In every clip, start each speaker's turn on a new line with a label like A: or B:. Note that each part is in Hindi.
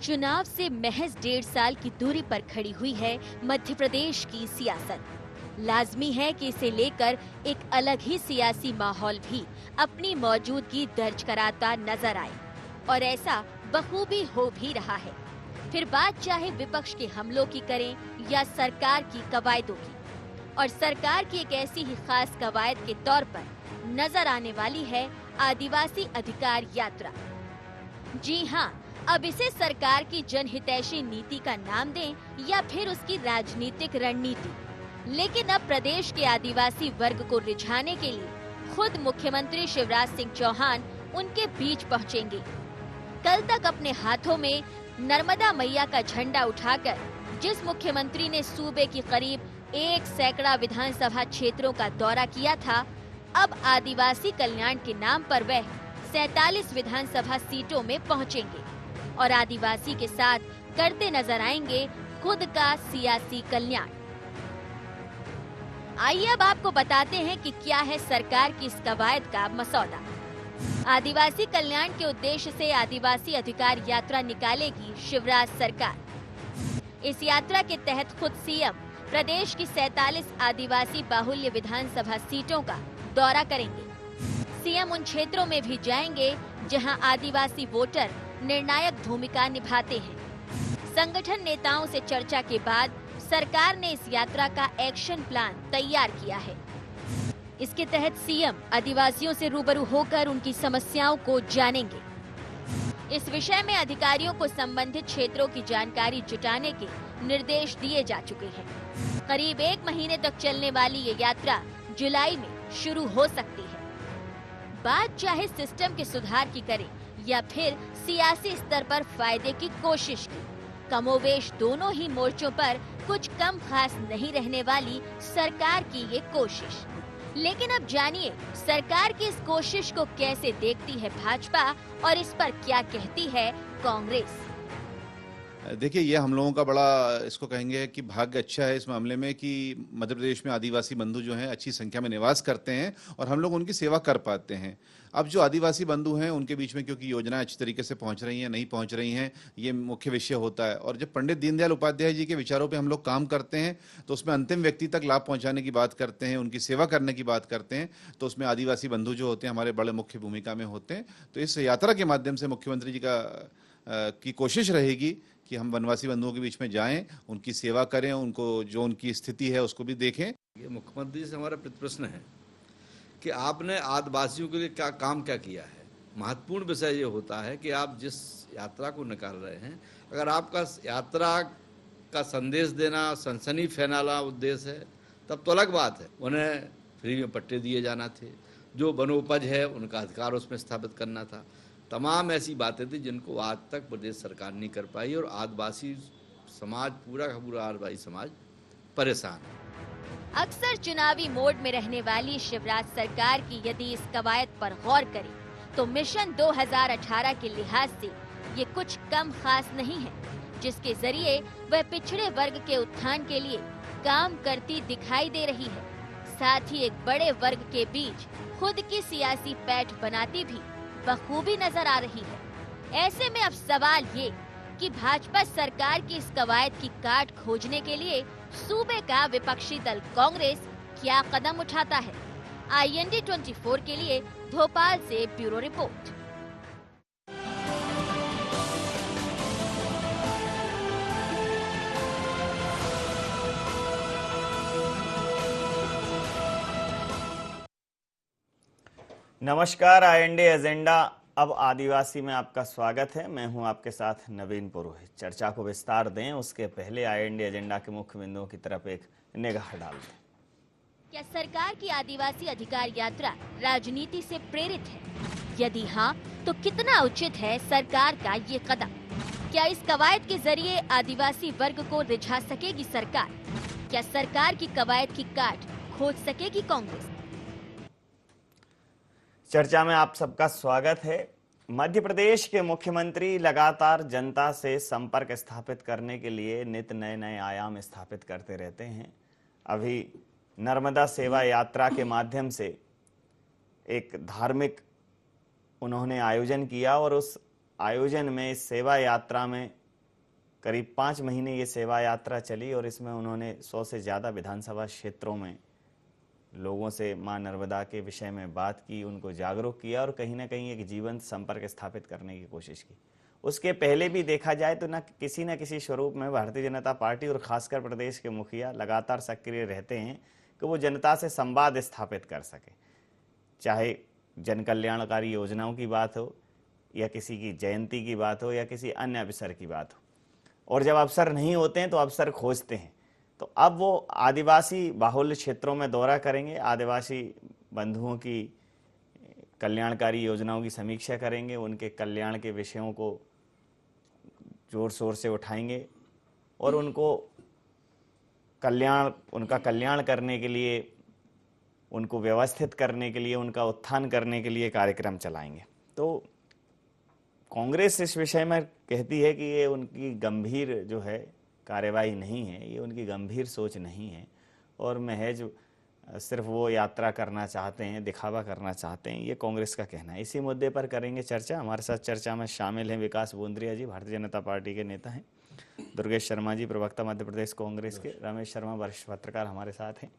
A: चुनाव से महज 1.5 साल की दूरी पर खड़ी हुई है मध्य प्रदेश की सियासत। लाजमी है कि इसे लेकर एक अलग ही सियासी माहौल भी अपनी मौजूदगी दर्ज कराता नजर आए और ऐसा बखूबी हो भी रहा है। फिर बात चाहे विपक्ष के हमलों की करें या सरकार की कवायदों की, और सरकार की एक ऐसी ही खास कवायद के तौर पर नजर आने वाली है आदिवासी अधिकार यात्रा। जी हाँ, अब इसे सरकार की जनहितैषी नीति का नाम दें या फिर उसकी राजनीतिक रणनीति, लेकिन अब प्रदेश के आदिवासी वर्ग को रिझाने के लिए खुद मुख्यमंत्री शिवराज सिंह चौहान उनके बीच पहुंचेंगे। कल तक अपने हाथों में नर्मदा मैया का झंडा उठाकर जिस मुख्यमंत्री ने सूबे की करीब 1 सैकड़ा विधानसभा क्षेत्रों का दौरा किया था, अब आदिवासी कल्याण के नाम पर वह 47 विधानसभा सीटों में पहुंचेंगे और आदिवासी के साथ करते नजर आएंगे खुद का सियासी कल्याण। आइए अब आपको बताते हैं कि क्या है सरकार की इस कवायद का मसौदा। आदिवासी कल्याण के उद्देश्य से आदिवासी अधिकार यात्रा निकालेगी शिवराज सरकार। इस यात्रा के तहत खुद सीएम प्रदेश की 47 आदिवासी बाहुल्य विधानसभा सीटों का दौरा करेंगे। सीएम उन क्षेत्रों में भी जाएंगे जहां आदिवासी वोटर निर्णायक भूमिका निभाते हैं। संगठन नेताओं से चर्चा के बाद सरकार ने इस यात्रा का एक्शन प्लान तैयार किया है। इसके तहत सीएम आदिवासियों से रूबरू होकर उनकी समस्याओं को जानेंगे। इस विषय में अधिकारियों को संबंधित क्षेत्रों की जानकारी जुटाने के निर्देश दिए जा चुके हैं। करीब 1 महीने तक चलने वाली ये यात्रा जुलाई में शुरू हो सकती है। बात चाहे सिस्टम के सुधार की करें या फिर सियासी स्तर पर फायदे की कोशिश की, कमोवेश दोनों ही मोर्चों पर कुछ कम खास नहीं रहने वाली सरकार की ये कोशिश। लेकिन अब जानिए सरकार की इस कोशिश को कैसे देखती है भाजपा और इस पर क्या कहती है कांग्रेस।
B: देखिए, ये हम लोगों का बड़ा इसको कहेंगे कि भाग्य अच्छा है इस मामले में कि मध्य प्रदेश में आदिवासी बंधु जो हैं अच्छी संख्या में निवास करते हैं और हम लोग उनकी सेवा कर पाते हैं। अब जो आदिवासी बंधु हैं उनके बीच में क्योंकि योजनाएं अच्छी तरीके से पहुंच रही हैं, नहीं पहुंच रही हैं, ये मुख्य विषय होता है। और जब पंडित दीनदयाल उपाध्याय जी के विचारों पे हम लोग काम करते हैं तो उसमें अंतिम व्यक्ति तक लाभ पहुंचाने की बात करते हैं, उनकी सेवा करने की बात करते हैं, तो उसमें आदिवासी बंधु जो होते हैं हमारे बड़े मुख्य भूमिका में होते हैं। तो इस यात्रा के माध्यम से मुख्यमंत्री जी की कोशिश रहेगी कि हम वनवासी बंधुओं के बीच में जाएं, उनकी सेवा करें, उनको जो उनकी स्थिति है उसको भी देखें।
C: ये मुख्यमंत्री से हमारा प्रश्न है कि आपने आदिवासियों के लिए क्या काम क्या किया है। महत्वपूर्ण विषय ये होता है कि आप जिस यात्रा को निकाल रहे हैं, अगर आपका यात्रा का संदेश देना, सनसनी फैलाना उद्देश्य है, तब तो अलग बात है। उन्हें फ्री में पट्टे दिए जाना थे, जो वनोपज है उनका अधिकार उसमें स्थापित करना था। तमाम ऐसी बातें थी जिनको आज तक प्रदेश सरकार नहीं कर पाई और आदिवासी समाज, पूरा का पूरा आदिवासी समाज परेशान है।
A: अक्सर चुनावी मोड में रहने वाली शिवराज सरकार की यदि इस कवायद पर गौर करें तो मिशन 2018 के लिहाज से ये कुछ कम खास नहीं है, जिसके जरिए वह पिछड़े वर्ग के उत्थान के लिए काम करती दिखाई दे रही है। साथ ही एक बड़े वर्ग के बीच खुद की सियासी पैठ बनाती भी बखूबी नजर आ रही है। ऐसे में अब सवाल ये कि भाजपा सरकार की इस कवायद की काट खोजने के लिए सूबे का विपक्षी दल कांग्रेस क्या कदम उठाता है। IND 24 के लिए भोपाल से ब्यूरो रिपोर्ट।
D: नमस्कार, IND एजेंडा अब आदिवासी में आपका स्वागत है। मैं हूं आपके साथ नवीन पुरोहित। चर्चा को विस्तार दें उसके पहले IND एजेंडा के मुख्य बिंदुओं की तरफ एक निगाह डाल दें।
A: क्या सरकार की आदिवासी अधिकार यात्रा राजनीति से प्रेरित है? यदि हाँ, तो कितना उचित है सरकार का ये कदम? क्या इस कवायद के जरिए आदिवासी वर्ग को रिझा सकेगी सरकार? क्या सरकार की कवायद की काट खोज सकेगी कांग्रेस?
D: चर्चा में आप सबका स्वागत है। मध्य प्रदेश के मुख्यमंत्री लगातार जनता से संपर्क स्थापित करने के लिए नित नए नए आयाम स्थापित करते रहते हैं। अभी नर्मदा सेवा यात्रा के माध्यम से एक धार्मिक उन्होंने आयोजन किया और उस आयोजन में, इस सेवा यात्रा में करीब 5 महीने ये सेवा यात्रा चली और इसमें उन्होंने 100 से ज़्यादा विधानसभा क्षेत्रों में लोगों से मां नर्मदा के विषय में बात की, उनको जागरूक किया और कहीं ना कहीं एक जीवंत संपर्क स्थापित करने की कोशिश की। उसके पहले भी देखा जाए तो न किसी स्वरूप में भारतीय जनता पार्टी और खासकर प्रदेश के मुखिया लगातार सक्रिय रहते हैं कि वो जनता से संवाद स्थापित कर सके, चाहे जन कल्याणकारी योजनाओं की बात हो या किसी की जयंती की बात हो या किसी अन्य अवसर की बात हो। और जब अवसर नहीं होते हैं तो अवसर खोजते हैं। तो अब वो आदिवासी बाहुल्य क्षेत्रों में दौरा करेंगे, आदिवासी बंधुओं की कल्याणकारी योजनाओं की समीक्षा करेंगे, उनके कल्याण के विषयों को जोर शोर से उठाएंगे और उनका कल्याण करने के लिए, उनको व्यवस्थित करने के लिए, उनका उत्थान करने के लिए कार्यक्रम चलाएंगे। तो कांग्रेस इस विषय में कहती है कि ये उनकी गंभीर जो है कार्यवाही नहीं है, ये उनकी गंभीर सोच नहीं है और महज सिर्फ वो यात्रा करना चाहते हैं, दिखावा करना चाहते हैं, ये कांग्रेस का कहना है। इसी मुद्दे पर करेंगे चर्चा। हमारे साथ चर्चा में शामिल हैं विकास बोंद्रिया जी, भारतीय जनता पार्टी के नेता हैं, दुर्गेश शर्मा जी, प्रवक्ता मध्य प्रदेश कांग्रेस के, रमेश शर्मा वरिष्ठ पत्रकार हमारे साथ हैं।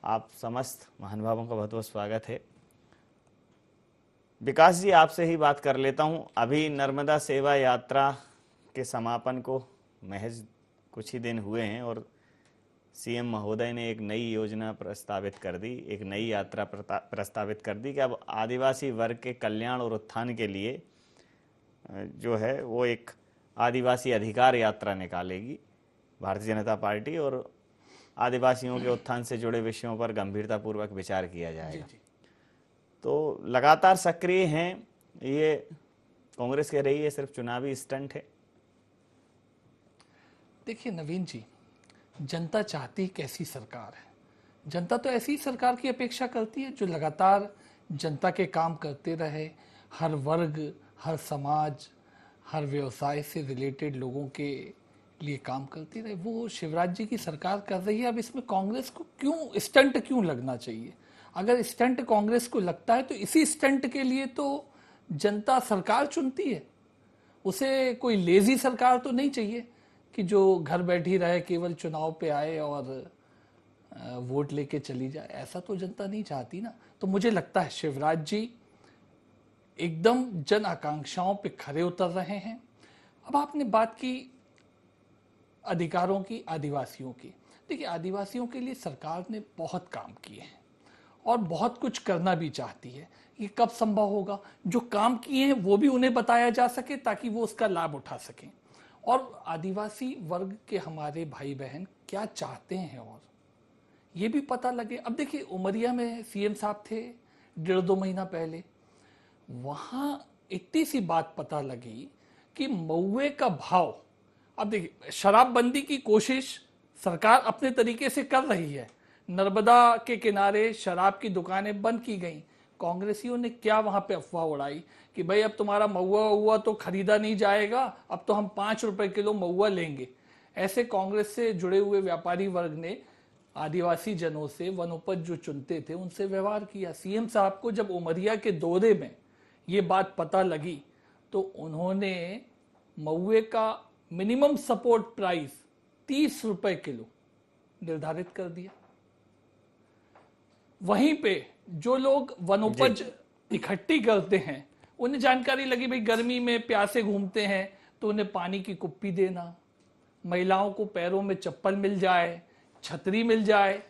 D: आप समस्त महानुभावों का बहुत बहुत स्वागत है। विकास जी, आपसे ही बात कर लेता हूं। अभी नर्मदा सेवा यात्रा के समापन को महज कुछ ही दिन हुए हैं और सीएम महोदय ने एक नई योजना प्रस्तावित कर दी, एक नई यात्रा प्रस्तावित कर दी कि अब आदिवासी वर्ग के कल्याण और उत्थान के लिए जो है वो एक आदिवासी अधिकार यात्रा निकालेगी भारतीय जनता पार्टी और आदिवासियों के उत्थान से जुड़े विषयों पर गंभीरतापूर्वक विचार किया जाएगा। तो लगातार सक्रिय हैं, ये कांग्रेस कह रही है सिर्फ चुनावी स्टंट है।
E: देखिए नवीन जी, जनता चाहती कैसी सरकार है? जनता तो ऐसी सरकार की अपेक्षा करती है जो लगातार जनता के काम करते रहे, हर वर्ग, हर समाज, हर व्यवसाय से रिलेटेड लोगों के लिए काम करती रहे। वो शिवराज जी की सरकार कर रही है। अब इसमें कांग्रेस को क्यों स्टंट क्यों लगना चाहिए? अगर स्टंट कांग्रेस को लगता है तो इसी स्टंट के लिए तो जनता सरकार चुनती है। उसे कोई लेजी सरकार तो नहीं चाहिए कि जो घर बैठी रहे, केवल चुनाव पे आए और वोट लेके चली जाए। ऐसा तो जनता नहीं चाहती ना। तो मुझे लगता है शिवराज जी एकदम जन आकांक्षाओं पे खरे उतर रहे हैं। अब आपने बात की अधिकारों की, आदिवासियों की। देखिए, आदिवासियों के लिए सरकार ने बहुत काम किए हैं और बहुत कुछ करना भी चाहती है। ये कब संभव होगा? जो काम किए हैं वो भी उन्हें बताया जा सके ताकि वो उसका लाभ उठा सकें, और आदिवासी वर्ग के हमारे भाई बहन क्या चाहते हैं और ये भी पता लगे। अब देखिए, उमरिया में सीएम साहब थे 1.5-2 महीना पहले, वहां इतनी सी बात पता लगी कि महुए का भाव, अब देखिए शराबबंदी की कोशिश सरकार अपने तरीके से कर रही है। नर्मदा के किनारे शराब की दुकानें बंद की गई। कांग्रेसियों ने क्या वहां पे अफवाह उड़ाई कि भाई अब तुम्हारा महुआ तो खरीदा नहीं जाएगा, अब तो हम 5 रुपए किलो महुआ लेंगे। ऐसे कांग्रेस से जुड़े हुए व्यापारी वर्ग ने आदिवासी जनों से वनोपज जो चुनते थे उनसे व्यवहार किया। सीएम साहब को जब उमरिया के दौरे में ये बात पता लगी तो उन्होंने महुए का मिनिमम सपोर्ट प्राइस 30 रुपए किलो निर्धारित कर दिया। वहीं पे जो लोग वनोपज इकट्ठी करते हैं उन्हें जानकारी लगी भाई गर्मी में प्यासे घूमते हैं तो उन्हें पानी की कुप्पी देना, महिलाओं को पैरों में चप्पल मिल जाए, छतरी मिल जाए।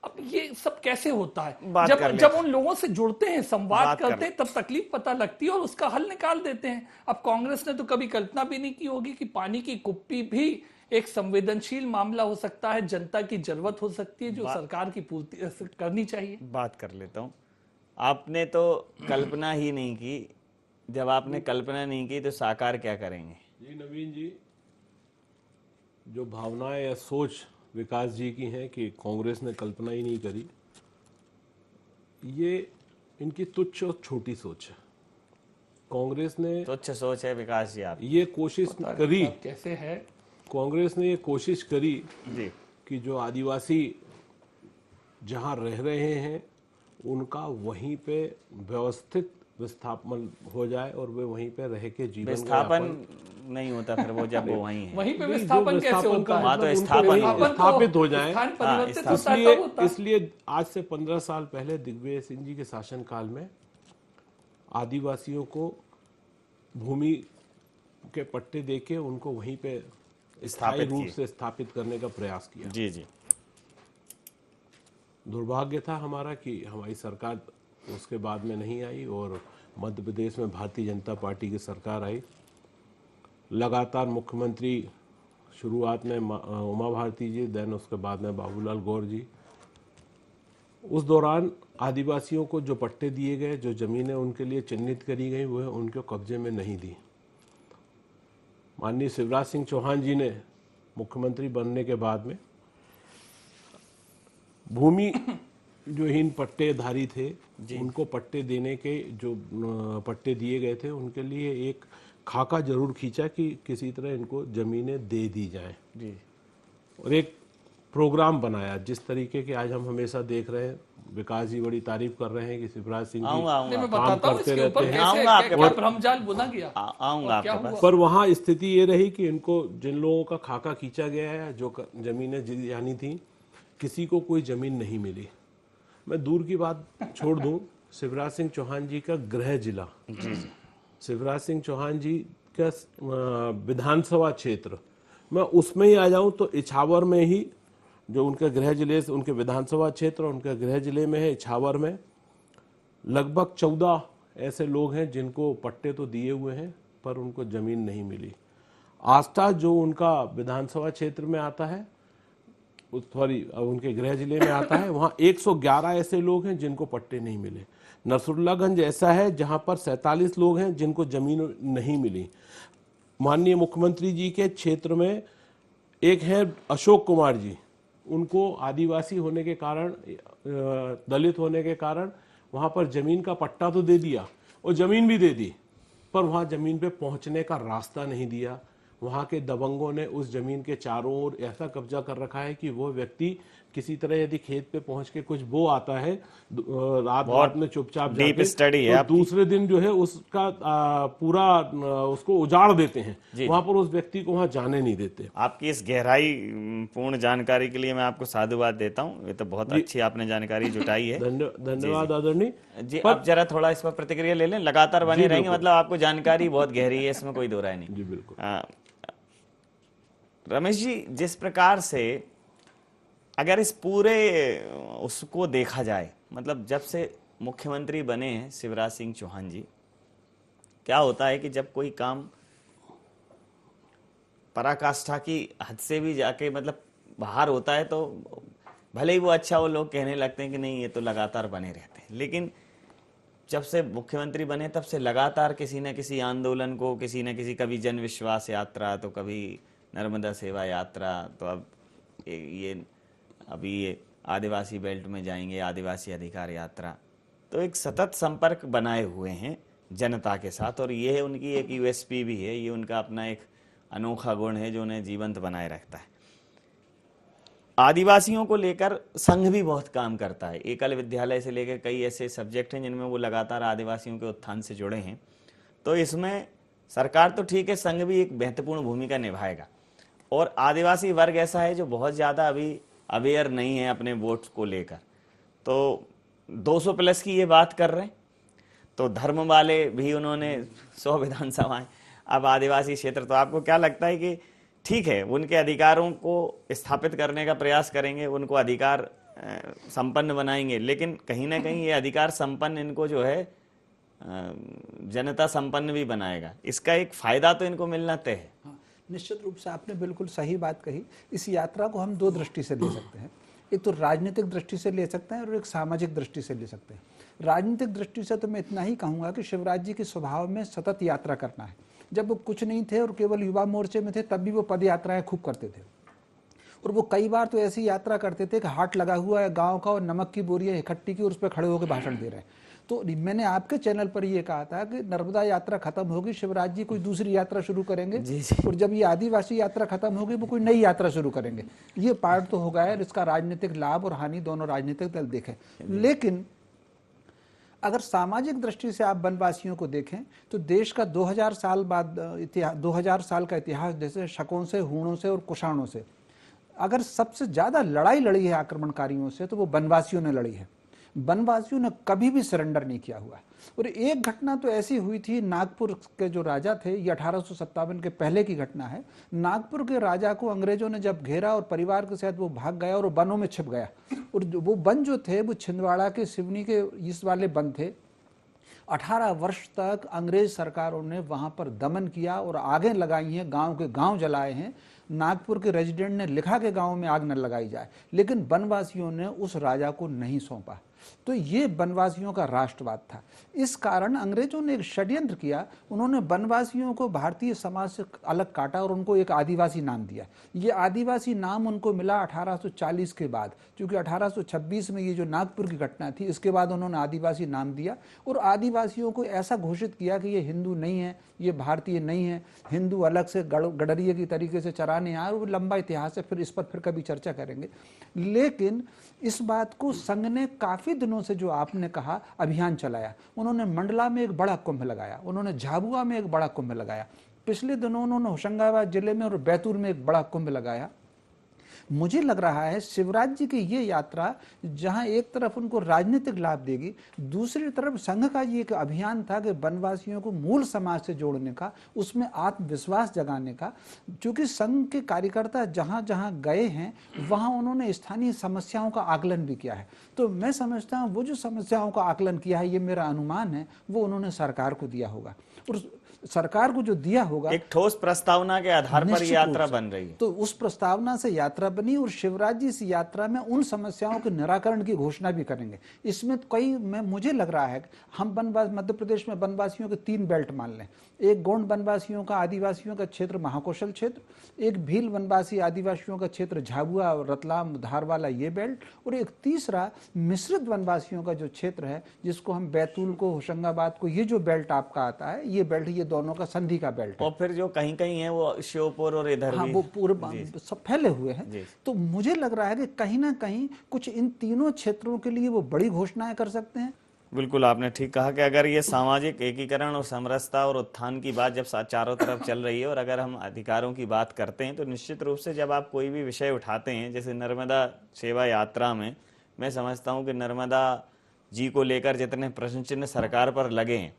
E: अब ये सब कैसे होता है? जब उन लोगों से जुड़ते हैं, संवाद करते हैं, तब तकलीफ पता लगती है और उसका हल निकाल देते हैं। अब कांग्रेस ने तो कभी कल्पना भी नहीं की होगी कि पानी की कुप्पी भी एक संवेदनशील मामला हो सकता है, जनता की जरूरत हो सकती है जो सरकार की पूर्ति करनी चाहिए।
D: बात कर लेता हूं। आपने तो कल्पना ही नहीं की, जब आपने कल्पना नहीं की तो साकार क्या करेंगे?
F: जी नवीन जी, जो भावनाएं या सोच विकास जी की हैं कि कांग्रेस ने कल्पना ही नहीं करी, ये इनकी तुच्छ और छोटी सोच है। कांग्रेस ने
D: तुच्छ सोच है विकास जी आप?
F: ये कोशिश करी,
E: कैसे है
F: कांग्रेस ने ये कोशिश करी
D: जी
F: कि जो आदिवासी जहां रह रहे हैं उनका वहीं पे व्यवस्थित विस्थापन हो जाए और वे वहीं पे रह के जीवन
D: विस्थापन नहीं होता फिर वो जब वो वहीं है।
E: वहीं पे
F: नहीं, जो
E: विस्थापन कैसे
F: विस्थापन
E: होता
F: का
E: है?
D: वहाँ तो
F: मतलब उनको
D: स्थापन
F: वहीं
D: होगा।
F: स्थापित हो जाए।
E: स्थान परिवर्तित
D: हाँ,
E: होता है,
F: इसलिए
E: तब होता है।
F: इसलिए आज से 15 साल पहले दिग्विजय सिंह जी के शासनकाल में आदिवासियों को भूमि के पट्टे देके उनको वहीं पे स्थायी
D: स्थापित
F: रूप
D: किए।
F: से स्थापित करने का प्रयास किया।
D: जी जी।
F: दुर्भाग्य था हमारा कि हमारी सरकार उसके बाद में नहीं आई और मध्य प्रदेश में भारतीय जनता पार्टी की सरकार आई। लगातार मुख्यमंत्री शुरुआत में उमा भारती जी, देन उसके बाद में बाबूलाल गौर जी। उस दौरान आदिवासियों को जो पट्टे दिए गए, जो ज़मीनें उनके लिए चिन्हित करी गई, वह उनके कब्जे में नहीं दी। माननीय शिवराज सिंह चौहान जी ने मुख्यमंत्री बनने के बाद में भूमि जो हीन पट्टेधारी थे उनको पट्टे देने के जो पट्टे दिए गए थे उनके लिए एक खाका जरूर खींचा कि किसी तरह इनको जमीनें दे दी जाएं
D: जी।
F: और एक प्रोग्राम बनाया जिस तरीके के आज हम हमेशा देख रहे हैं। विकास जी बड़ी तारीफ कर रहे हैं कि शिवराज सिंह जी
D: आऊंगा
E: नहीं, मैं
F: काम
E: बताता हूँ
F: करते
E: इसके ऊपर
F: रहते हैं।
E: कैसे
D: आऊंगा आपके
E: क्या
D: पास।
E: भ्रमजाल बुना गया।
D: आऊंगा
E: और क्या
D: आपके
E: हुआ?
D: पास।
F: पर वहाँ स्थिति ये रही कि इनको जिन लोगों का खाका खींचा गया है, जो जमीनें जानी थी, किसी को कोई जमीन नहीं मिली। मैं दूर की बात छोड़ दूं, शिवराज सिंह चौहान जी का गृह जिला, शिवराज सिंह चौहान जी का विधानसभा क्षेत्र, मैं उसमें ही आ जाऊं तो इछावर में ही जो उनके गृह जिले से उनके विधानसभा क्षेत्र उनके गृह जिले में है, इछावर में लगभग 14 ऐसे लोग हैं जिनको पट्टे तो दिए हुए हैं पर उनको जमीन नहीं मिली। आस्था जो उनका विधानसभा क्षेत्र में आता है, सॉरी उनके गृह जिले में आता है, वहाँ 111 ऐसे लोग हैं जिनको पट्टे नहीं मिले। नसरुल्लागंज ऐसा है जहाँ पर 47 लोग हैं जिनको जमीन नहीं मिली। माननीय मुख्यमंत्री जी के क्षेत्र में एक है अशोक कुमार जी, उनको आदिवासी होने के कारण, दलित होने के कारण वहाँ पर जमीन का पट्टा तो दे दिया और जमीन भी दे दी, पर वहाँ जमीन पे पहुँचने का रास्ता नहीं दिया। वहाँ के दबंगों ने उस जमीन के चारों ओर ऐसा कब्जा कर रखा है कि वो व्यक्ति किसी तरह यदि खेत पे पहुँच के कुछ बो आता है रात में चुपचाप
D: डीप
F: जाके,
D: स्टडी है
F: तो
D: आपकी।
F: दूसरे दिन जो है उसका पूरा उसको उजाड़ देते हैं, वहाँ पर उस व्यक्ति को वहाँ जाने नहीं देते।
D: आपकी इस गहराई पूर्ण जानकारी के लिए मैं आपको साधुवाद देता हूँ। ये तो बहुत अच्छी आपने जानकारी जुटाई है।
F: धन्यवाद आदरणीय
D: जी, अब जरा थोड़ा इस पर प्रतिक्रिया ले लें। लगातार बने रहेंगे, मतलब आपको जानकारी बहुत गहरी है, इसमें कोई दो राय नहीं।
F: जी बिल्कुल।
D: रमेश जी, जिस प्रकार से अगर इस पूरे उसको देखा जाए, मतलब जब से मुख्यमंत्री बने हैं शिवराज सिंह चौहान जी, क्या होता है कि जब कोई काम पराकाष्ठा की हद से भी जाके मतलब बाहर होता है तो भले ही वो अच्छा हो, लोग कहने लगते हैं कि नहीं ये तो लगातार बने रहते हैं, लेकिन जब से मुख्यमंत्री बने तब से लगातार किसी न किसी आंदोलन को, किसी न किसी, कभी जन विश्वास यात्रा, तो कभी नर्मदा सेवा यात्रा, तो अब ये अभी ये आदिवासी बेल्ट में जाएंगे, आदिवासी अधिकार यात्रा, तो एक सतत संपर्क बनाए हुए हैं जनता के साथ। और ये है उनकी एक यूएसपी भी है, ये उनका अपना एक अनोखा गुण है जो उन्हें जीवंत बनाए रखता है। आदिवासियों को लेकर संघ भी बहुत काम करता है। एकल विद्यालय से लेकर कई ऐसे सब्जेक्ट हैं जिनमें वो लगातार आदिवासियों के उत्थान से जुड़े हैं। तो इसमें सरकार तो ठीक है, संघ भी एक महत्वपूर्ण भूमिका निभाएगा। और आदिवासी वर्ग ऐसा है जो बहुत ज़्यादा अभी अवेयर नहीं है अपने वोट को लेकर, तो 200 प्लस की ये बात कर रहे हैं, तो धर्म वाले भी उन्होंने 100 विधानसभाएं, अब आदिवासी क्षेत्र। तो आपको क्या लगता है कि ठीक है, उनके अधिकारों को स्थापित करने का प्रयास करेंगे, उनको अधिकार संपन्न बनाएंगे, लेकिन कहीं ना कहीं ये अधिकार संपन्न इनको जो है जनता संपन्न भी बनाएगा, इसका एक फायदा तो इनको मिलना तय है।
G: हाँ, निश्चित रूप से आपने बिल्कुल सही बात कही। इस यात्रा को हम दो दृष्टि से ले सकते हैं, एक तो राजनीतिक दृष्टि से ले सकते हैं और एक सामाजिक दृष्टि से ले सकते हैं। राजनीतिक दृष्टि से तो मैं इतना ही कहूँगा कि शिवराज जी के स्वभाव में सतत यात्रा करना है। जब वो कुछ नहीं थे और केवल युवा मोर्चे में थे तब भी वो पद यात्राएं खूब करते थे, और वो कई बार तो ऐसी यात्रा करते थे कि हाट लगा हुआ है गाँव का और नमक की बोरियाँ इकट्ठी की और उस पर खड़े होकर भाषण दे रहे हैं। तो मैंने आपके चैनल पर ये कहा था कि नर्मदा यात्रा खत्म होगी, शिवराज जी कोई दूसरी यात्रा शुरू करेंगे, और जब ये आदिवासी यात्रा खत्म होगी वो कोई नई यात्रा शुरू करेंगे। ये पार्ट तो हो गया है, इसका राजनीतिक लाभ और हानि दोनों राजनीतिक दल देखें। लेकिन अगर सामाजिक दृष्टि से आप वनवासियों को देखें तो देश का 2000 साल बाद 2000 साल का इतिहास, जैसे शकों से, हूणों से और कुषाणों से, अगर सबसे ज्यादा लड़ाई लड़ी है आक्रमणकारियों से तो वो वनवासियों ने लड़ी है। वनवासियों ने कभी भी सरेंडर नहीं किया हुआ। और एक घटना तो ऐसी हुई थी, नागपुर के जो राजा थे, ये 1857 के पहले की घटना है। नागपुर के राजा को अंग्रेजों ने जब घेरा और परिवार के साथ वो भाग गया और वो वनों में छिप गया। और वो वन जो थे वो छिंदवाड़ा के सिवनी के इस वाले वन थे। 18 वर्ष तक अंग्रेज सरकारों ने वहां पर दमन किया और आगें लगाई हैं, गांव के गांव जलाए हैं। नागपुर के रेजिडेंट ने लिखा कि गांव में आग न लगाई जाए, लेकिन वनवासियों ने उस राजा को नहीं सौंपा। तो ये वनवासियों का राष्ट्रवाद था। इस कारण अंग्रेजों ने एक षड्यंत्र किया, उन्होंने वनवासियों को भारतीय समाज से अलग काटा और उनको एक आदिवासी नाम दिया। ये आदिवासी नाम उनको मिला 1840 के बाद, क्योंकि 1826 में ये जो नागपुर की घटना थी, इसके बाद उन्होंने आदिवासी नाम दिया और आदिवासियों को ऐसा घोषित किया कि ये हिंदू नहीं है, ये भारतीय नहीं है, हिंदू अलग से गडरिये की तरीके से चराने आए। वो लंबा इतिहास है, फिर इस पर फिर कभी चर्चा करेंगे। लेकिन इस बात को संघ ने काफी दिनों से, जो आपने कहा, अभियान चलाया। उन्होंने मंडला में एक बड़ा कुंभ लगाया, उन्होंने झाबुआ में एक बड़ा कुंभ लगाया, पिछले दिनों उन्होंने होशंगाबाद जिले में और बैतूल में एक बड़ा कुंभ लगाया। मुझे लग रहा है शिवराज जी की ये यात्रा, जहां एक तरफ उनको राजनीतिक लाभ देगी, दूसरी तरफ संघ का ये एक अभियान था कि वनवासियों को मूल समाज से जोड़ने का, उसमें आत्मविश्वास जगाने का। क्योंकि संघ के कार्यकर्ता जहां जहां गए हैं वहां उन्होंने स्थानीय समस्याओं का आकलन भी किया है। तो मैं समझता हूं वो जो समस्याओं का आकलन किया है, ये मेरा अनुमान है, वो उन्होंने सरकार को दिया होगा और सरकार को जो दिया होगा,
D: एक ठोस प्रस्तावना के आधार पर
G: निश्चित
D: यात्रा
G: रूप से।
D: बन रही है।
G: तो उस प्रस्तावना से यात्रा बनी और शिवराज जी इस यात्रा में उन समस्याओं के निराकरण की घोषणा भी करेंगे। इसमें मुझे लग रहा है हम मध्य प्रदेश में वनवासियों के 3 बेल्ट मान लें। एक गोंड वनवासियों का, आदिवासियों का क्षेत्र महाकौशल क्षेत्र, एक भील वनवासी आदिवासियों का क्षेत्र झाबुआ और रतलाम धारवाला ये बेल्ट, और एक तीसरा मिश्रित वनवासियों का जो क्षेत्र है, जिसको हम बैतूल को, होशंगाबाद को, ये जो बेल्ट आपका आता है, ये बेल्ट, ये दोनों का संधि का बेल्ट है।
D: और फिर जो कहीं कहीं है वो श्योपुर और इधर
G: हाँ,
D: भी,
G: वो पूरे सब फैले हुए हैं। तो मुझे लग रहा है कि कहीं ना कहीं कुछ इन तीनों क्षेत्रों के लिए वो बड़ी घोषणाएं कर सकते हैं।
D: बिल्कुल आपने ठीक कहा कि अगर ये सामाजिक एकीकरण और समरसता और उत्थान की बात जब चारों तरफ चल रही है और अगर हम अधिकारों की बात करते हैं, तो निश्चित रूप से जब आप कोई भी विषय उठाते हैं, जैसे नर्मदा सेवा यात्रा में, मैं समझता हूं कि नर्मदा जी को लेकर जितने प्रश्न चिन्ह सरकार पर लगे हैं,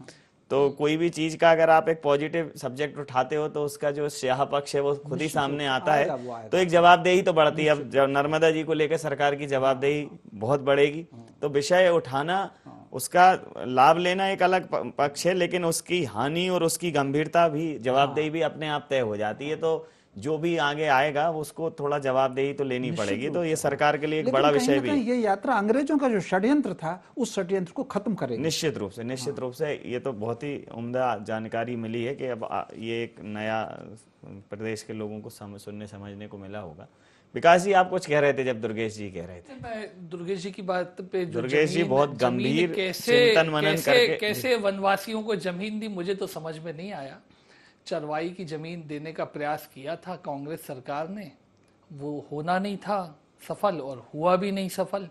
D: तो कोई भी चीज का अगर आप एक पॉजिटिव सब्जेक्ट उठाते हो तो उसका जो स्याह पक्ष है वो खुद ही सामने आता है, तो एक जवाबदेही तो बढ़ती है। अब जब नर्मदा जी को लेकर सरकार की जवाबदेही बहुत बढ़ेगी, तो विषय उठाना, उसका लाभ लेना एक अलग पक्ष है, लेकिन उसकी हानि और उसकी गंभीरता भी, जवाबदेही भी अपने आप तय हो जाती है। तो जो भी आगे आएगा उसको थोड़ा जवाबदेही तो लेनी पड़ेगी। तो ये सरकार के लिए एक बड़ा विषय भी है।
G: ये यात्रा अंग्रेजों का जो षड्यंत्र था, उस षड्यंत्र को खत्म करेगी।
D: निश्चित रूप से ये तो बहुत ही उम्दा जानकारी मिली है कि अब ये एक नया प्रदेश के लोगों को सुनने समझने को मिला होगा। विकास जी, आप कुछ कह रहे थे जब दुर्गेश जी कह रहे थे।
E: मैं दुर्गेश जी की बात पे,
D: दुर्गेश जी बहुत गंभीर चिंतन मनन करके
E: कैसे वनवासियों को जमीन दी, मुझे तो समझ में नहीं आया। चरवाई की जमीन देने का प्रयास किया था कांग्रेस सरकार ने, वो होना नहीं था सफल और हुआ भी नहीं सफल।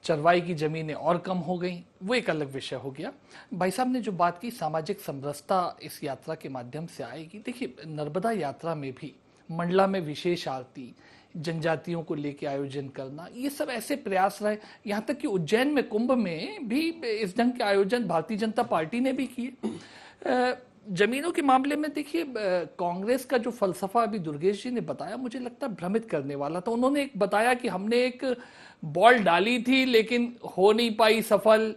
E: चरवाई की जमीनें और कम हो गई, वो एक अलग विषय हो गया। भाई साहब ने जो बात की, सामाजिक समरसता इस यात्रा के माध्यम से आएगी। देखिए, नर्मदा यात्रा में भी मंडला में विशेष आरती, जनजातियों को लेकर आयोजन करना, ये सब ऐसे प्रयास रहे। यहाँ तक कि उज्जैन में कुंभ में भी इस ढंग के आयोजन भारतीय जनता पार्टी ने भी किए। जमीनों के मामले में देखिए, कांग्रेस का जो फलसफा अभी दुर्गेश जी ने बताया, मुझे लगता है भ्रमित करने वाला था। उन्होंने एक बताया कि हमने एक बॉल डाली थी लेकिन हो नहीं पाई सफल।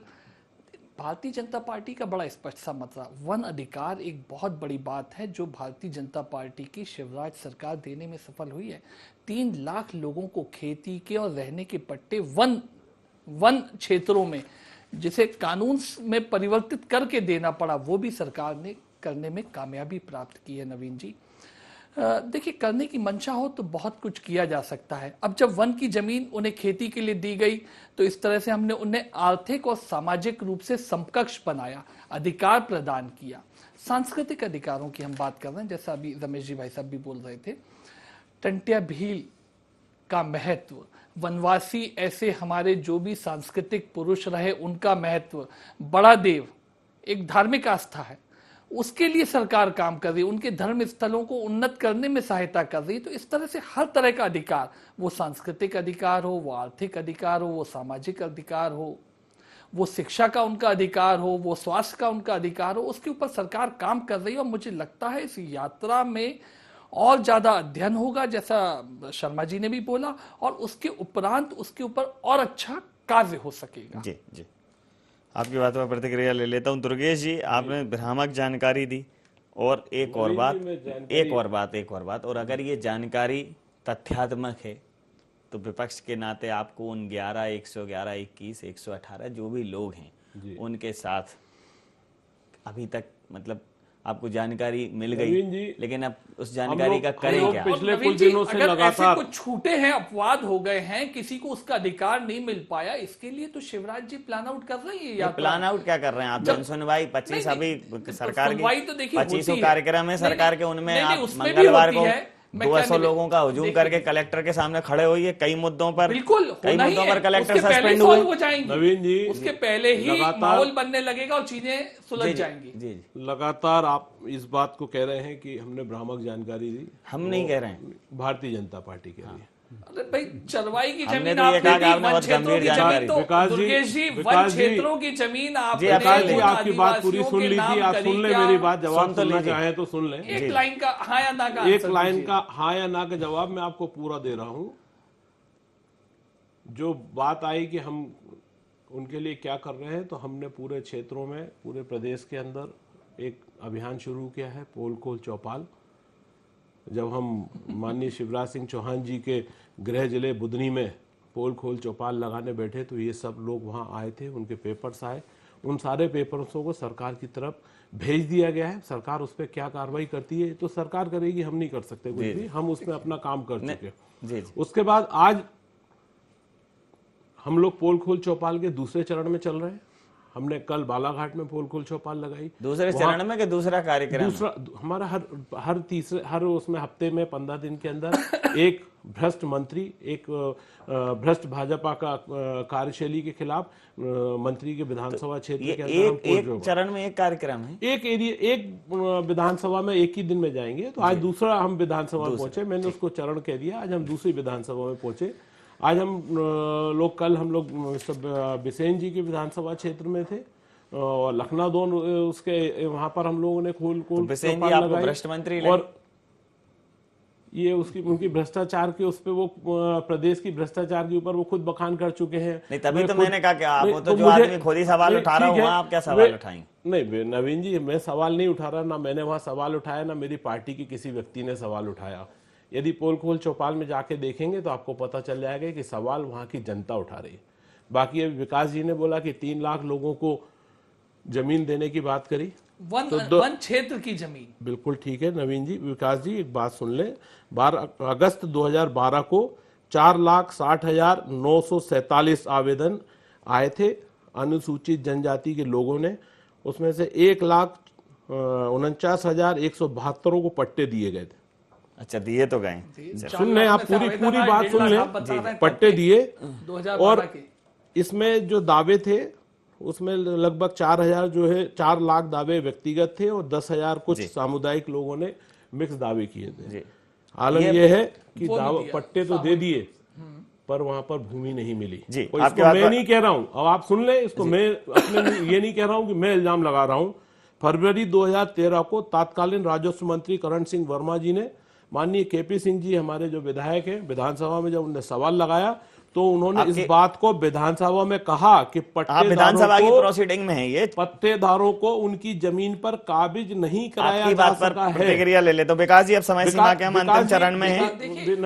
E: भारतीय जनता पार्टी का बड़ा स्पष्ट सा मतलब, वन अधिकार एक बहुत बड़ी बात है जो भारतीय जनता पार्टी की शिवराज सरकार देने में सफल हुई है। 3 लाख लोगों को खेती के और रहने के पट्टे वन क्षेत्रों में, जिसे कानून में परिवर्तित करके देना पड़ा, वो भी सरकार ने करने में कामयाबी प्राप्त की है। नवीन जी, देखिए, करने की मंशा हो तो बहुत कुछ किया जा सकता है। अब जब वन की जमीन उन्हें खेती के लिए दी गई, तो इस तरह से हमने उन्हें आर्थिक और सामाजिक रूप से समकक्ष बनाया, अधिकार प्रदान किया। सांस्कृतिक अधिकारों की हम बात कर रहे हैं, जैसा अभी रमेश जी भाई साहब भी बोल रहे थे। टंटिया भील का महत्व, वनवासी ऐसे हमारे जो भी सांस्कृतिक पुरुष रहे उनका महत्व, बड़ा देव एक धार्मिक आस्था है, उसके लिए सरकार काम कर रही है, उनके धर्म स्थलों को उन्नत करने में सहायता कर रही है। तो इस तरह से हर तरह का अधिकार, वो सांस्कृतिक अधिकार हो, वो आर्थिक अधिकार हो, वो सामाजिक अधिकार हो, वो शिक्षा का उनका अधिकार हो, वो स्वास्थ्य का उनका अधिकार हो, उसके ऊपर सरकार काम कर रही है। और मुझे लगता है इस यात्रा में और ज्यादा अध्ययन होगा, जैसा शर्मा जी ने भी बोला, और उसके उपरांत उसके ऊपर और अच्छा कार्य हो सकेगा।
D: जी जी, आपकी बात पर प्रतिक्रिया ले लेता हूं। दुर्गेश जी, आपने भ्रामक जानकारी दी। और एक और बात, और अगर ये जानकारी तथ्यात्मक है तो विपक्ष के नाते आपको उन 11, 111, 21, 118 जो भी लोग हैं उनके साथ अभी तक मतलब आपको जानकारी मिल गई, लेकिन अब उस जानकारी का करें क्या?
F: पिछले कुछ दिनों से लगातार
E: कुछ छूटे हैं, अपवाद हो गए हैं, किसी को उसका अधिकार नहीं मिल पाया, इसके लिए तो शिवराज जी प्लान आउट कर रहे हैं।
D: प्लान आउट क्या कर रहे हैं आप? जनसुनवाई 25 अभी सरकार की
E: तो देखिए
D: 25 कार्यक्रम है सरकार के, उनमें आप मंगलवार को 200 लोगों का हुजूम करके कलेक्टर के सामने खड़े हुई है। कई मुद्दों पर कलेक्टर सस्पेंड हुए।
E: हो जाएंगे
F: नवीन जी,
E: उसके पहले ही माहौल बनने लगेगा और चीजें सुलझ जाएंगी।
D: जी,
F: लगातार आप इस बात को कह रहे हैं कि हमने भ्रामक जानकारी दी।
D: हम नहीं कह रहे हैं,
F: भारतीय जनता पार्टी कह रही है।
E: अरे भाई, चरवाई की
D: हमने
E: जमीन
D: तो ये
E: आपने
D: कहा कि
E: दी,
D: आपने
E: वन
D: बहुत
E: क्षेत्रों
D: गंभीर
E: की
D: जानकारी।
E: जमीन तो
F: विकास जी,
E: दुर्गेश जी, वन
F: विकास जी,
E: क्षेत्रों की जमीन आपने
D: विकास जी,
F: आपकी बात पूरी सुन लीजिए, आप सुन ले मेरी बात, जवाब
D: तो
F: सुनना
D: लीजिए।
F: चाहे तो सुन ले।
E: एक लाइन का हाँ या ना का
F: एक
E: आंसर
F: लाइन
E: दीजिए।
F: का हाँ या ना का जवाब मैं आपको पूरा दे रहा हूं। जो बात आई कि हम उनके लिए क्या कर रहे हैं, तो हमने पूरे क्षेत्रों में, पूरे प्रदेश के अंदर एक अभियान शुरू किया है, पोल खोल चौपाल। जब हम माननीय शिवराज सिंह चौहान जी के गृह जिले बुधनी में पोल खोल चौपाल लगाने बैठे, तो ये सब लोग वहाँ आए थे, उनके पेपर्स आए, उन सारे पेपर्सों को सरकार की तरफ भेज दिया गया है। सरकार उस पर क्या कार्रवाई करती है तो सरकार करेगी, हम नहीं कर सकते कुछ भी, हम उसमें अपना काम कर चुके हैं। उसके बाद आज हम लोग पोल खोल चौपाल के दूसरे चरण में चल रहे हैं। हमने कल बालाघाट में पोल खोल चौपाल लगाई।
D: दूसरे चरण में कि दूसरा कार्यक्रम?
F: दूसरा हमारा हर उसमें हफ्ते में 15 दिन के अंदर एक भ्रष्ट मंत्री, एक भ्रष्ट भाजपा का कार्यशैली के खिलाफ मंत्री के विधानसभा क्षेत्र के अंदर
D: एक चरण में एक कार्यक्रम है,
F: एक विधानसभा में एक ही दिन में जाएंगे। तो आज दूसरा हम विधानसभा में पहुंचे, मैंने उसको चरण कह दिया। आज हम दूसरी विधानसभा में पहुंचे। आज कल हम लोग बिसेन जी के विधानसभा क्षेत्र में थे और लखनऊ दोन उसके वहां पर हम लोगों ने खोल
D: बिसेन जी आपको भ्रष्ट मंत्री
F: और ये उनकी भ्रष्टाचार के उस पे वो प्रदेश की भ्रष्टाचार के ऊपर वो खुद बखान कर चुके हैं।
D: नहीं, तभी तो मैंने कहा कि आप तो जो आदमी खुद ही सवाल उठा रहा हूँ, आप क्या सवाल उठाएंगे?
F: नहीं नवीन जी, मैं सवाल नहीं उठा रहा, ना मैंने वहां सवाल उठाया, ना मेरी पार्टी के किसी व्यक्ति ने सवाल उठाया। यदि पोल खोल चौपाल में जाके देखेंगे तो आपको पता चल जाएगा कि सवाल वहां की जनता उठा रही है। बाकी अभी विकास जी ने बोला कि 3 लाख लोगों को जमीन देने की बात करी,
E: वन क्षेत्र की जमीन।
F: बिल्कुल ठीक है नवीन जी। विकास जी एक बात सुन ले, 12 अगस्त 2012 को 4,60,947 आवेदन आए थे अनुसूचित जनजाति के लोगों ने। उसमें से 1,49,172 को पट्टे दिए गए थे।
D: अच्छा, दिए तो गए।
F: सुन लें आप, पूरी बात सुन लें। पट्टे दिए, और इसमें जो दावे थे उसमें लगभग 4,000 जो है 4 लाख दावे व्यक्तिगत थे और 10,000 कुछ सामुदायिक लोगों ने मिक्स दावे किए थे। हालांकि ये है कि पट्टे तो दे दिए पर वहां पर भूमि नहीं मिली। मैं नहीं कह रहा हूं, अब आप सुन ले इसको, मैं अपने ये नहीं कह रहा हूं कि मैं इल्जाम लगा रहा हूं। फरवरी 2013 को तत्कालीन राजस्व मंत्री करण सिंह वर्मा जी ने माननीय केपी सिंह जी हमारे जो विधायक हैं विधानसभा में जब उन्होंने सवाल लगाया तो उन्होंने इस बात को विधानसभा में कहा कि
D: विधानसभा की प्रोसीडिंग में है ये,
F: पट्टेदारों को उनकी जमीन पर काबिज नहीं कराया जा सका है।
D: प्रतिक्रिया ले ले तो विकास जी, अब समय सीमा के हम अंतिम चरण में हैं।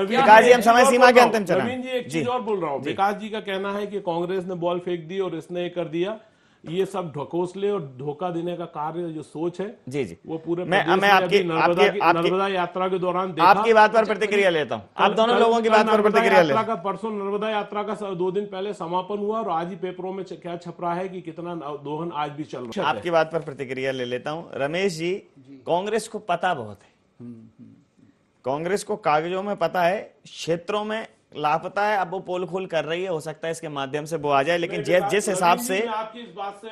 D: विकास जी, हम समय सीमा के अंतिम चरण।
F: नवीन जी एक चीज और बोल रहा हूँ, विकास जी का कहना है कि कांग्रेस ने बॉल फेंक दी और इसने ये कर दिया। ये सब ढकोसले और धोखा देने का कार्य जो सोच है
D: जी
F: वो पूरे
D: मैं आपकी
F: नर्मदा यात्रा के दौरान देखा।
D: आपकी बात पर प्रतिक्रिया लेता हूं, आप दोनों लोगों की बात पर प्रतिक्रिया लेता हूं।
F: परसों नर्मदा यात्रा का 2 दिन पहले समापन हुआ और आज ही पेपरों में क्या छप रहा है कि कितना दोहन आज भी चल रहा है।
D: आपकी बात पर प्रतिक्रिया ले लेता हूं। रमेश जी, कांग्रेस को पता बहुत है, कांग्रेस को कागजों में पता है, क्षेत्रों में लापता है, अब वो पोल खोल कर रही है, हो सकता है इसके माध्यम से वो आ जाए, लेकिन जिस हिसाब से
F: मैं आपकी इस बात से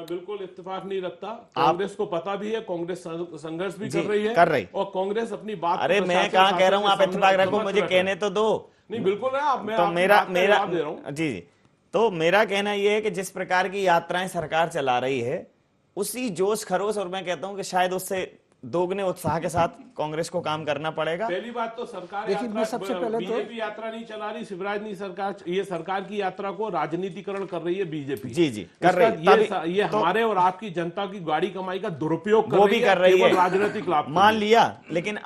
F: बिल्कुल इत्तेफाक नहीं रखता। कांग्रेस को पता भी है, कांग्रेस संघर्ष भी कर रही है और कांग्रेस अपनी बात,
D: अरे मैं कहाँ कह रहा हूँ आप इत्तेफाक रखो, मुझे कहने तो दो।
F: नहीं बिल्कुल है आप, मैं
D: तो मेरा
F: दे रहा हूँ।
D: जी, तो मेरा कहना यह है कि जिस प्रकार की यात्राएं सरकार चला रही है, उसी जोश खरोश, और मैं कहता हूं कि शायद उससे दोगुने उत्साह के साथ कांग्रेस को काम करना पड़ेगा।
F: पहली बात तो सरकार बीजेपी यात्रा नहीं चला रही, शिवराज नहीं सरकार, ये सरकार की यात्रा को राजनीतिकरण कर रही है बीजेपी।
D: जी कर रही है,
F: ये हमारे और आपकी जनता की गाड़ी कमाई का दुरुपयोग
D: वो भी कर रही है,
F: राजनीतिक लाभ
D: मान लिया, लेकिन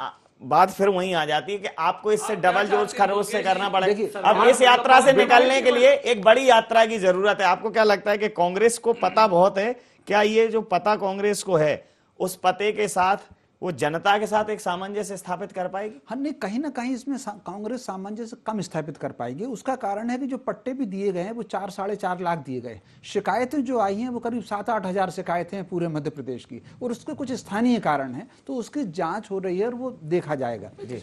D: बात फिर वहीं आ जाती है कि आपको इससे डबल जोश खरोश से करना पड़ेगा। अब इस यात्रा से निकलने के लिए एक बड़ी यात्रा की जरूरत है। आपको क्या लगता है कि कांग्रेस को पता बहुत है, क्या ये जो पता कांग्रेस को है, उस पते के साथ वो जनता के साथ एक सामंजस्य स्थापित कर पाएगी?
G: हाँ, नहीं, कहीं ना कहीं इसमें कांग्रेस सामंजस्य कम स्थापित कर पाएगी। उसका कारण है कि जो पट्टे भी दिए गए हैं वो 4-4.5 लाख दिए गए। शिकायतें जो आई हैं वो करीब 7-8 हजार शिकायतें हैं पूरे मध्य प्रदेश की, और उसके कुछ स्थानीय कारण हैं, तो उसकी जांच हो रही है और वो देखा जाएगा।
D: जी,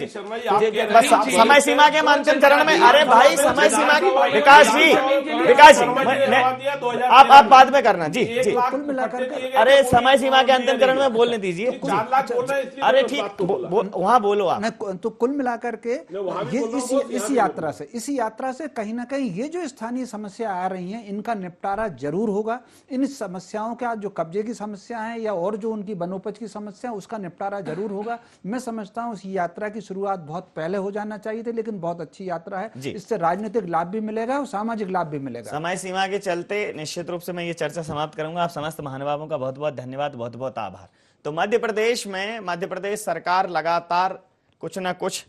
D: समय सीमा के अंतिम चरण में, अरे भाई समय सीमा की, विकास जी आप बाद में करना। जी
G: कुल मिलाकर,
D: अरे समय सीमा के अंतिम चरण में बोलने दीजिए। अरे ठीक, वहां बोलो आप।
G: तो कुल मिलाकर के ये इस यात्रा से कहीं ना कहीं ये जो स्थानीय समस्या आ रही हैं, इनका निपटारा जरूर होगा। इन समस्याओं का जो कब्जे की समस्या है या और जो उनकी वनोपज की समस्या है, उसका निपटारा जरूर होगा। मैं समझता हूं इस यात्रा की शुरुआत बहुत पहले हो जाना चाहिए थी, लेकिन बहुत अच्छी यात्रा है, इससे राजनीतिक लाभ भी मिलेगा और सामाजिक लाभ भी मिलेगा।
D: समय सीमा के चलते निश्चित रूप से मैं ये चर्चा समाप्त करूंगा। आप समस्त महानुभावों का बहुत बहुत धन्यवाद, बहुत बहुत आभार। तो मध्य प्रदेश सरकार लगातार कुछ ना कुछ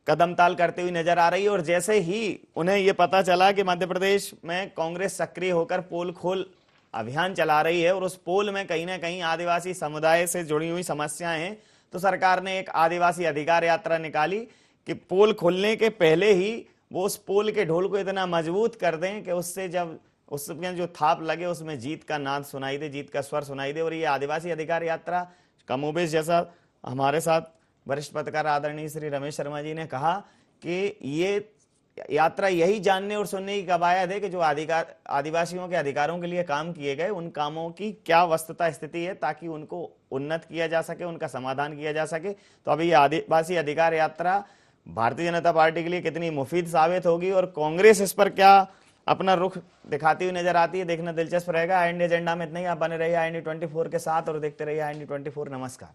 D: कदम ताल करते हुए नजर आ रही है, और जैसे ही उन्हें यह पता चला कि मध्य प्रदेश में कांग्रेस सक्रिय होकर पोल खोल अभियान चला रही है और उस पोल में कहीं ना कहीं आदिवासी समुदाय से जुड़ी हुई समस्याएं हैं, तो सरकार ने एक आदिवासी अधिकार यात्रा निकाली कि पोल खोलने के पहले ही वो उस पोल के ढोल को इतना मजबूत कर दें कि उससे जब उसमें जो थाप लगे उसमें जीत का नाद सुनाई दे, जीत का स्वर सुनाई दे। और ये आदिवासी अधिकार यात्रा कमोबेश, जैसा हमारे साथ वरिष्ठ पत्रकार आदरणीय श्री रमेश शर्मा जी ने कहा कि ये यात्रा यही जानने और सुनने की कवायद है कि जो आदिवासियों के अधिकारों के लिए काम किए गए, उन कामों की क्या वस्तुतः स्थिति है, ताकि उनको उन्नत किया जा सके, उनका समाधान किया जा सके। तो अभी ये आदिवासी अधिकार यात्रा भारतीय जनता पार्टी के लिए कितनी मुफीद साबित होगी और कांग्रेस इस पर क्या अपना रुख दिखाती हुई नजर आती है, देखना दिलचस्प रहेगा। IND एजेंडा में इतना ही। आप बने रहिए IND 24 के साथ और देखते रहिए IND 24। नमस्कार।